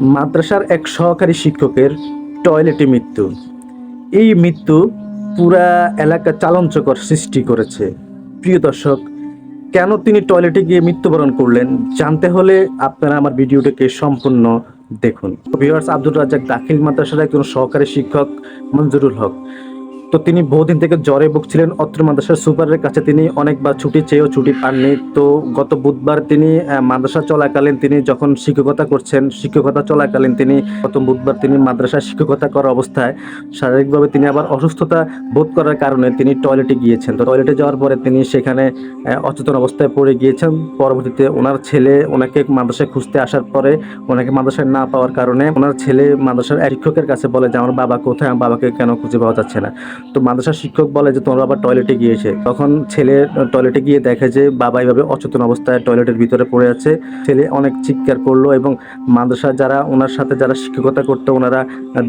মাদ্রাসার এক সহকারী শিক্ষকের টয়লেটে মৃত্যু। এই মৃত্যু পুরা এলাকা চাঞ্চল্যকর সৃষ্টি করেছে। প্রিয় দর্শক, কেন তিনি টয়লেটে গিয়ে মৃত্যুবরণ করলেন জানতে হলে আপনারা আমার ভিডিওটিকে সম্পূর্ণ দেখুন। ভিউয়ার্স, আব্দুর রাজ্জাক দাখিল মাদ্রাসার একজন সহকারী শিক্ষক মঞ্জুরুল হক, তো তিনি বহুদিন থেকে জ্বরে ভুগছিলেন। অত্র মাদ্রাসার সুপারের কাছে তিনি অনেকবার ছুটি চেয়েও ছুটি পাননি। তো গত বুধবার তিনি মাদ্রাসা চলাকালীন তিনি যখন শিক্ষকতা করছেন, শিক্ষকতা চলাকালীন তিনি গত বুধবার তিনি মাদ্রাসায় শিক্ষকতা করা অবস্থায় শারীরিকভাবে তিনি আবার অসুস্থতা বোধ করার কারণে তিনি টয়লেটে গিয়েছেন। তো টয়লেটে যাওয়ার পরে তিনি সেখানে অচেতন অবস্থায় পড়ে গিয়েছেন। পরবর্তীতে ওনার ছেলে ওনাকে মাদ্রাসায় খুঁজতে আসার পরে ওনাকে মাদ্রাসায় না পাওয়ার কারণে ওনার ছেলে মাদ্রাসার শিক্ষকের কাছে বলে যে আমার বাবা কোথায়, আমার বাবাকে কেন খুঁজে পাওয়া যাচ্ছে না। তো মাদ্রাসার শিক্ষক বলে যে তোমার বাবা টয়লেটে গিয়েছে। তখন ছেলে টয়লেটে গিয়ে দেখে যে বাবা এইভাবে অচেতন অবস্থায় টয়লেটের ভিতরে পড়ে আছে। ছেলে অনেক চিৎকার করলো এবং মাদ্রাসার যারা ওনার সাথে যারা শিক্ষকতা করতো ওনারা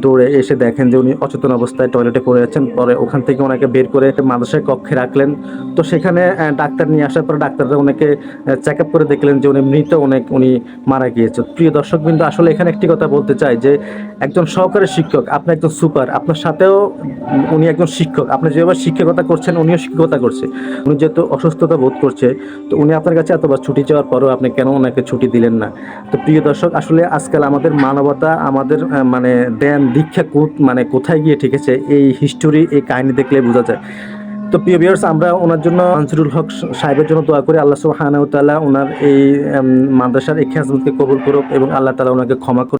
দৌড়ে এসে দেখেন যে উনি অচেতন অবস্থায় টয়লেটে পড়ে আছেন। পরে ওখান থেকে ওনাকে বের করে মাদ্রাসার কক্ষে রাখলেন। তো সেখানে ডাক্তার নিয়ে আসার পর ডাক্তাররা ওনাকে চেক আপ করে দেখলেন যে উনি মৃত, উনি মারা গিয়েছে। প্রিয় দর্শকবৃন্দ, আসলে এখানে একটি কথা বলতে চাই যে একজন সহকারী শিক্ষক, আপনি একজন সুপার, আপনার সাথেও উনি একজন শিক্ষক। আপনি যেভাবে শিক্ষকতা করছেন উনিও শিক্ষকতা করছে। উনি যেহেতু অসুস্থতা বোধ করছে, তো উনি আপনার কাছে এতবার ছুটি চাওয়ার পরও আপনি কেন ওনাকে ছুটি দিলেন না? তো প্রিয় দর্শক, আসলে আজকাল আমাদের মানবতা, আমাদের মানে জ্ঞান দীক্ষা মানে কোথায় গিয়ে ঠেকেছে এই হিস্টোরি, এই কাহিনী দেখলে বোঝা যায়। তো প্রিয় ভিউয়ার্স, আমরা ওনার জন্য মনজুরুল হক সাহেবের জন্য দোয়া করি। আল্লাহ সুবহানাহু ওয়া তাআলা ওনার এই মাদ্রাসার এই খেদমতকে কবুল করুক এবং আল্লাহ তাআলা ওনাকে ক্ষমা করুক।